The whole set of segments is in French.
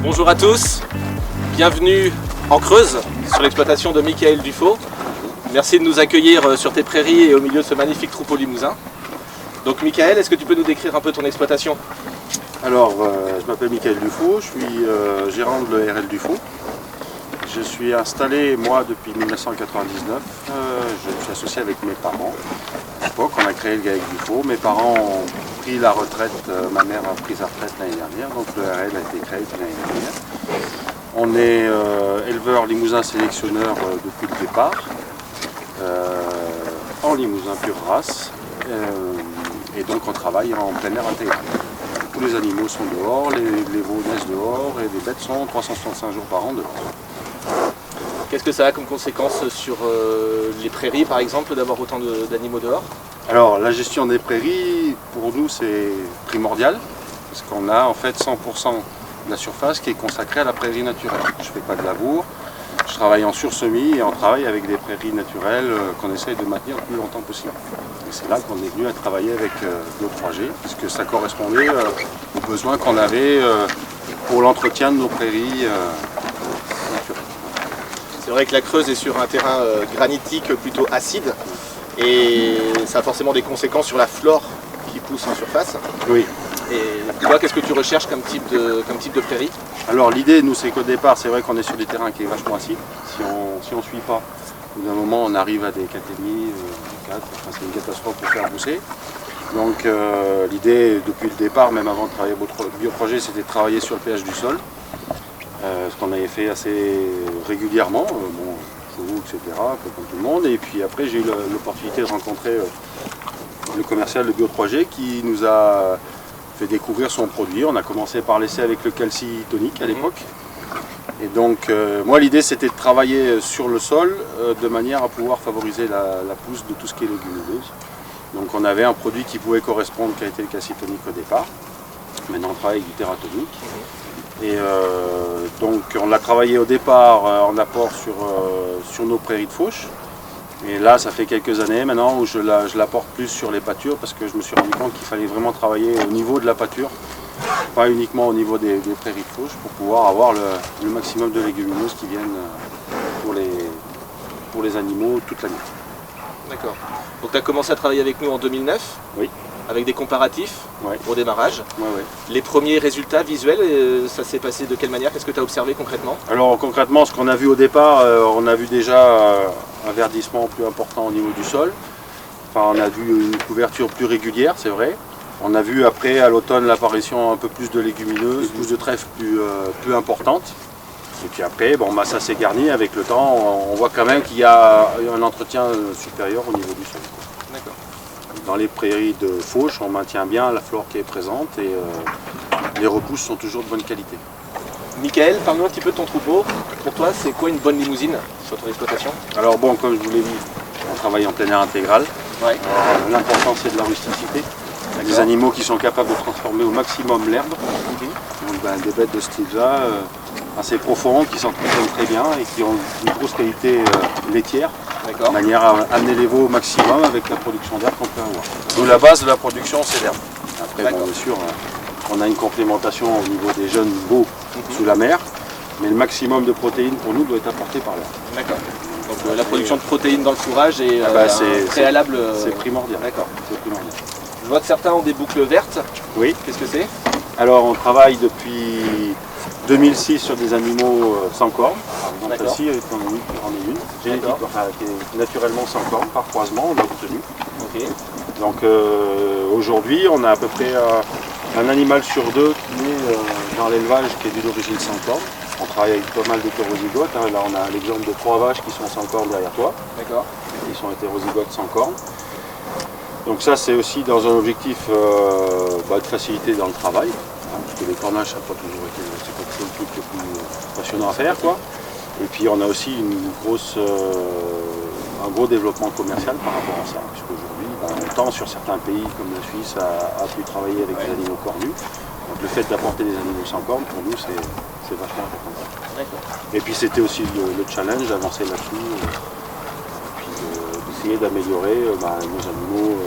Bonjour à tous, bienvenue en Creuse sur l'exploitation de Michael Dufaux. Merci de nous accueillir sur tes prairies et au milieu de ce magnifique troupeau limousin. Donc Michael, est-ce que tu peux nous décrire un peu ton exploitation? Alors, je m'appelle Michael Dufaux, je suis gérant de l'ERL Dufaux. Je suis installé, moi, depuis 1999. Je suis associé avec mes parents. À l'époque, on a créé le GAEC Dufaux. Mes parents ont pris la retraite, ma mère a pris sa retraite l'année dernière, donc l'ERL a été créé l'année dernière. On est éleveur limousin sélectionneur depuis le départ, en limousin pure race, et donc on travaille en plein air intégral. Tous les animaux sont dehors, les veaux naissent dehors et les bêtes sont 365 jours par an dehors. Qu'est-ce que ça a comme conséquence sur les prairies par exemple d'avoir autant d'animaux dehors? Alors la gestion des prairies, pour nous c'est primordial, parce qu'on a en fait 100% de la surface qui est consacrée à la prairie naturelle. Je ne fais pas de labour, je travaille en sursemis et on travaille avec des prairies naturelles qu'on essaye de maintenir le plus longtemps possible. Et c'est là qu'on est venu à travailler avec Bio3G, parce que ça correspondait aux besoins qu'on avait pour l'entretien de nos prairies naturelles. C'est vrai que la Creuse est sur un terrain granitique plutôt acide et ça a forcément des conséquences sur la flore qui pousse en surface. Oui. Et toi, qu'est-ce que tu recherches comme type de prairie? Alors l'idée, nous, c'est qu'au départ, c'est vrai qu'on est sur des terrains qui est vachement acide. Si on ne suit pas, au bout d'un moment, on arrive à des 4,5, 4, enfin, c'est une catastrophe pour faire pousser. Donc l'idée, depuis le départ, même avant de travailler Bio3G, c'était de travailler sur le pH du sol. Ce qu'on avait fait assez régulièrement, chevaux, etc., un peu comme tout le monde. Et puis après, j'ai eu l'opportunité de rencontrer le commercial de Bio3G qui nous a fait découvrir son produit. On a commencé par l'essai avec le calcitonique à l'époque. Et donc, moi, l'idée, c'était de travailler sur le sol de manière à pouvoir favoriser la pousse de tout ce qui est légumineuse. Donc, on avait un produit qui pouvait correspondre, qui a été le calcitonique au départ. Maintenant, on travaille avec du terratonique. Et donc on l'a travaillé au départ en apport sur nos prairies de fauche. Et là ça fait quelques années maintenant où je l'apporte plus sur les pâtures parce que je me suis rendu compte qu'il fallait vraiment travailler au niveau de la pâture, pas uniquement au niveau des prairies de fauche pour pouvoir avoir le maximum de légumineuses qui viennent pour les animaux toute l'année. D'accord. Donc tu as commencé à travailler avec nous en 2009? Oui. Avec des comparatifs au démarrage. Ouais. Les premiers résultats visuels, ça s'est passé de quelle manière? Qu'est-ce que tu as observé concrètement? Alors concrètement, ce qu'on a vu au départ, on a vu déjà un verdissement plus important au niveau du sol. Enfin, on a vu une couverture plus régulière, c'est vrai. On a vu après à l'automne l'apparition un peu plus de légumineuses, plus de trèfle plus importante. Et puis après, ça s'est garni avec le temps. On voit quand même qu'il y a un entretien supérieur au niveau du sol. D'accord. Dans les prairies de fauche, on maintient bien la flore qui est présente et les repousses sont toujours de bonne qualité. Michael, parle-nous un petit peu de ton troupeau. Pour toi, c'est quoi une bonne limousine sur ton exploitation? Alors bon, comme je vous l'ai dit, on travaille en plein air intégral. Ouais. L'important c'est de la rusticité. Des animaux qui sont capables de transformer au maximum l'herbe. Donc des bêtes de ce type-là, assez profondes, qui s'entretiennent très bien et qui ont une grosse qualité laitière. De manière à amener les veaux au maximum avec la production d'herbe qu'on peut avoir. Nous, la base de la production, c'est l'herbe. Après, bien sûr, on a une complémentation au niveau des jeunes veaux sous la mer, mais le maximum de protéines pour nous doit être apporté par l'herbe. D'accord. Donc la production de protéines dans le fourrage est préalable. C'est primordial. D'accord. Je vois que certains ont des boucles vertes. Oui. Qu'est-ce que c'est? Alors, on travaille depuis 2006 sur des animaux sans cornes. Par exemple, ici, on en est une. Génétique, qui est naturellement sans cornes, par croisement, on l'a obtenu. Okay. Donc aujourd'hui, on a à peu près un animal sur deux qui est dans l'élevage qui est d'une origine sans cornes. On travaille avec pas mal d'hétérozygotes. Là, on a l'exemple de 3 vaches qui sont sans cornes derrière toi. D'accord. Ils sont hétérozygotes sans cornes. Donc ça, c'est aussi dans un objectif de facilité dans le travail. Parce que les cornages, ça n'a pas toujours été le truc le plus passionnant à faire, quoi. Et puis on a aussi un gros développement commercial par rapport à ça, puisqu'aujourd'hui, on tend sur certains pays comme la Suisse à pu travailler avec des animaux cornus. Donc le fait d'apporter des animaux sans cornes, pour nous, c'est vachement important. Et puis c'était aussi le challenge d'avancer là-dessus, et puis d'essayer d'améliorer nos animaux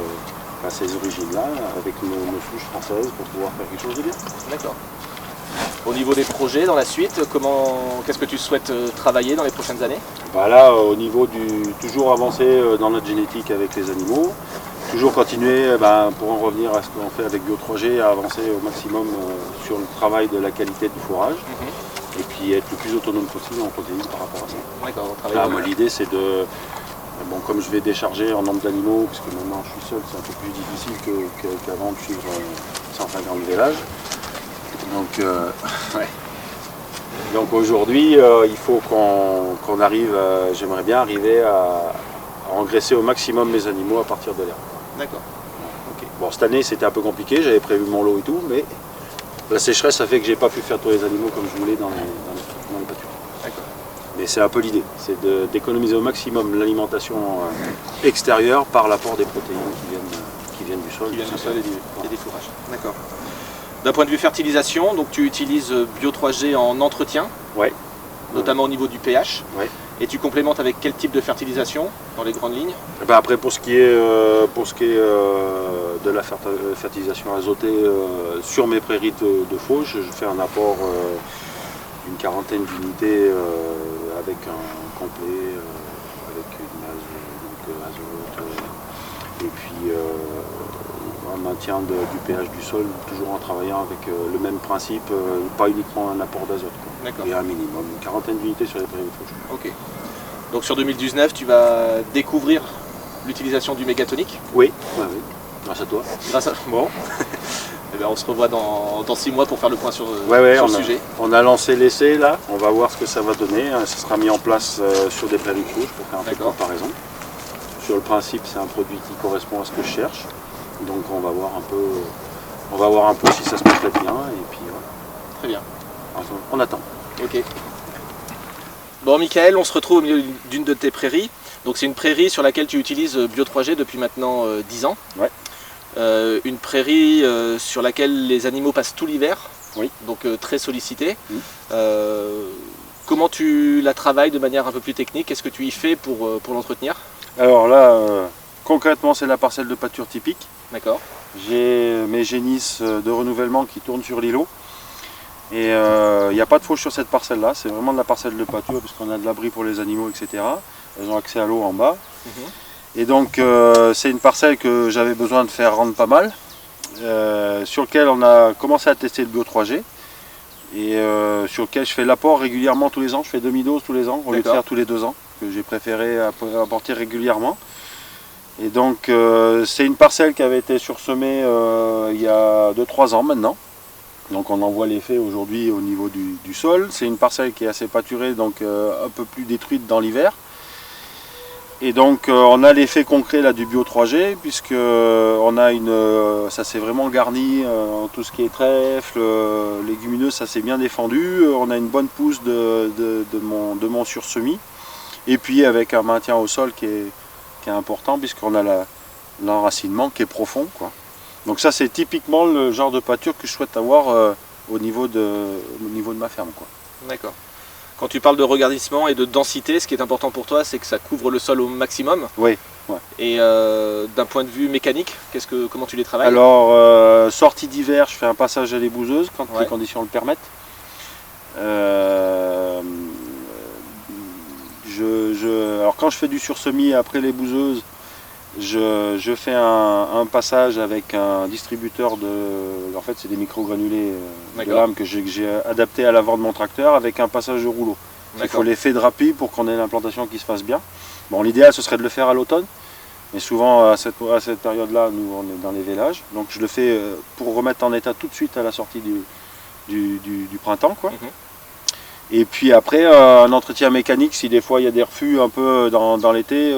à ces origines-là, avec nos souches françaises, pour pouvoir faire quelque chose de bien. D'accord. Au niveau des projets dans la suite, qu'est-ce que tu souhaites travailler dans les prochaines années? Bah là, au niveau toujours avancer dans notre génétique avec les animaux, toujours continuer, pour en revenir à ce qu'on fait avec Bio3G, à avancer au maximum sur le travail de la qualité du fourrage, et puis être le plus autonome possible en protéines par rapport à ça. D'accord, Là, moi, l'idée c'est de, comme je vais décharger en nombre d'animaux, parce que maintenant je suis seul, c'est un peu plus difficile qu'avant de suivre 150 vélages. Donc, Donc aujourd'hui, il faut qu'on arrive, j'aimerais bien arriver à engraisser au maximum mes animaux à partir de l'herbe. D'accord. Okay. Bon, cette année c'était un peu compliqué, j'avais prévu mon lot et tout, mais la sécheresse a fait que j'ai pas pu faire tous les animaux comme je voulais dans les pâtures. D'accord. Mais c'est un peu l'idée, c'est d'économiser au maximum l'alimentation extérieure par l'apport des protéines qui viennent du sol. Qui viennent du sol et des fourrages. D'accord. D'un point de vue fertilisation, donc tu utilises Bio3G en entretien, ouais. Notamment au niveau du pH. Ouais. Et tu complémentes avec quel type de fertilisation dans les grandes lignes? Après pour ce qui est de la fertilisation azotée sur mes prairies de fauche, je fais un apport d'une quarantaine d'unités avec un complet, avec une base azote, et puis un maintien du pH du sol, toujours en travaillant avec le même principe, pas uniquement un apport d'azote. Il y a un minimum, une quarantaine d'unités sur les prairies de fauche. Ok. Donc sur 2019, tu vas découvrir l'utilisation du mégatonique? Oui, grâce à toi. Bon. Et bien on se revoit dans 6 mois pour faire le point sur le sujet. On a lancé l'essai là, on va voir ce que ça va donner. Ça sera mis en place sur des prairies de fauche pour faire un peu de comparaison. Sur le principe, c'est un produit qui correspond à ce que je cherche. Donc on va voir un peu si ça se complète bien et puis voilà. Très bien. On attend. Ok. Bon Michael, on se retrouve au milieu d'une de tes prairies. Donc c'est une prairie sur laquelle tu utilises Bio3G depuis maintenant 10 ans. Ouais. Une prairie sur laquelle les animaux passent tout l'hiver. Oui. Donc très sollicité. Comment tu la travailles de manière un peu plus technique? Qu'est-ce que tu y fais pour l'entretenir? Alors là, concrètement, c'est la parcelle de pâture typique. D'accord. J'ai mes génisses de renouvellement qui tournent sur l'îlot. Et il n'y a pas de fauche sur cette parcelle-là, c'est vraiment de la parcelle de pâture parce qu'on a de l'abri pour les animaux, etc. Elles ont accès à l'eau en bas. Et donc c'est une parcelle que j'avais besoin de faire rendre pas mal, sur lequel on a commencé à tester le Bio3G. Et sur lequel je fais l'apport régulièrement tous les ans, je fais demi-dose tous les ans, au lieu de faire tous les 2 ans, que j'ai préféré apporter régulièrement. Et donc c'est une parcelle qui avait été sursemée il y a 2-3 ans maintenant. Donc on en voit l'effet aujourd'hui au niveau du sol. C'est une parcelle qui est assez pâturée, donc un peu plus détruite dans l'hiver. Et donc on a l'effet concret là du Bio3G, puisque ça s'est vraiment garni, tout ce qui est trèfle, légumineux, ça s'est bien défendu. On a une bonne pousse de mon sursemis. Et puis avec un maintien au sol qui est important, puisqu'on a l'enracinement qui est profond, quoi. Donc ça c'est typiquement le genre de pâture que je souhaite avoir au niveau de ma ferme, quoi. D'accord. Quand tu parles de regardissement et de densité, ce qui est important pour toi, c'est que ça couvre le sol au maximum. Oui. Ouais. Et d'un point de vue mécanique, comment tu les travailles? Alors, sortie d'hiver, je fais un passage à l'ébouseuse quand les conditions le permettent. Alors quand je fais du sursemis après l'ébouseuse, je fais un passage avec un distributeur en fait c'est des micro-granulés de lame que j'ai adapté à l'avant de mon tracteur avec un passage de rouleau. Il faut l'effet de rapide pour qu'on ait l'implantation qui se fasse bien. Bon, l'idéal ce serait de le faire à l'automne, mais souvent à cette période-là, nous on est dans les vélages, donc je le fais pour remettre en état tout de suite à la sortie du printemps, quoi. Et puis après, un entretien mécanique, si des fois il y a des refus un peu dans l'été,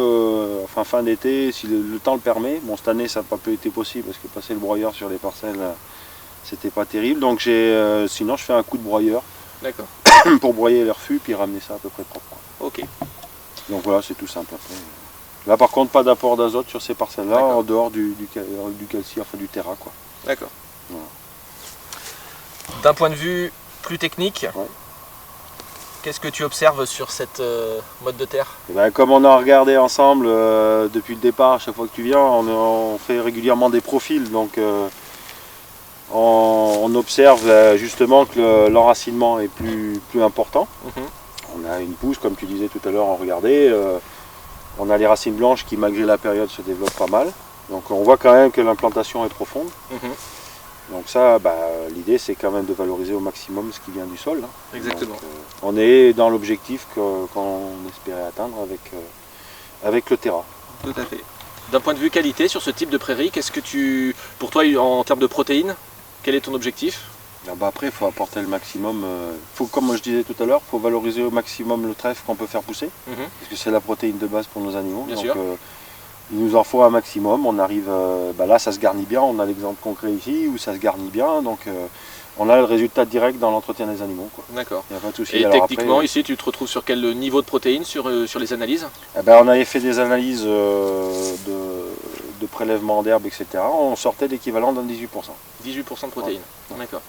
enfin fin d'été, si le temps le permet. Bon, cette année ça n'a pas été possible parce que passer le broyeur sur les parcelles, c'était pas terrible. Donc sinon je fais un coup de broyeur pour broyer les refus puis ramener ça à peu près propre. Ok. Donc voilà, c'est tout simple après. Là par contre, pas d'apport d'azote sur ces parcelles-là, en dehors du calcium, enfin du terra, quoi. D'accord. Voilà. D'un point de vue plus technique, qu'est-ce que tu observes sur cette mode de terre? Comme on a regardé ensemble depuis le départ, à chaque fois que tu viens, on fait régulièrement des profils. Donc on observe justement que l'enracinement est plus important. On a une pousse, comme tu disais tout à l'heure, on regardait. On a les racines blanches qui, malgré la période, se développent pas mal. Donc on voit quand même que l'implantation est profonde. Donc ça, l'idée c'est quand même de valoriser au maximum ce qui vient du sol. Exactement. Donc, on est dans l'objectif qu'on espérait atteindre avec le Terra. Tout à fait. D'un point de vue qualité, sur ce type de prairie, qu'est-ce que pour toi, en termes de protéines, quel est ton objectif? Après, il faut apporter le maximum. Comme je disais tout à l'heure, il faut valoriser au maximum le trèfle qu'on peut faire pousser. Parce que c'est la protéine de base pour nos animaux. Bien sûr. Il nous en faut un maximum. On arrive, là, ça se garnit bien. On a l'exemple concret ici où ça se garnit bien. Donc, on a le résultat direct dans l'entretien des animaux. D'accord. Il n'y a pas de souci. Et alors techniquement, après, ici, tu te retrouves sur quel niveau de protéines sur les analyses? On avait fait des analyses de prélèvement d'herbe, etc. On sortait l'équivalent d'un 18%. 18% de protéines. Ouais. D'accord.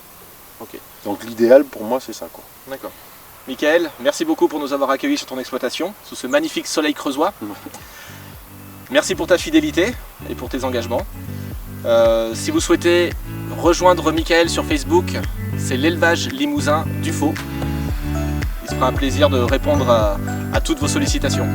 Ok. Donc l'idéal pour moi, c'est ça. D'accord. Michael, merci beaucoup pour nous avoir accueillis sur ton exploitation, sous ce magnifique soleil creusois. Merci pour ta fidélité et pour tes engagements. Si vous souhaitez rejoindre Michael sur Facebook, c'est l'élevage limousin du Faux. Il se fera un plaisir de répondre à toutes vos sollicitations.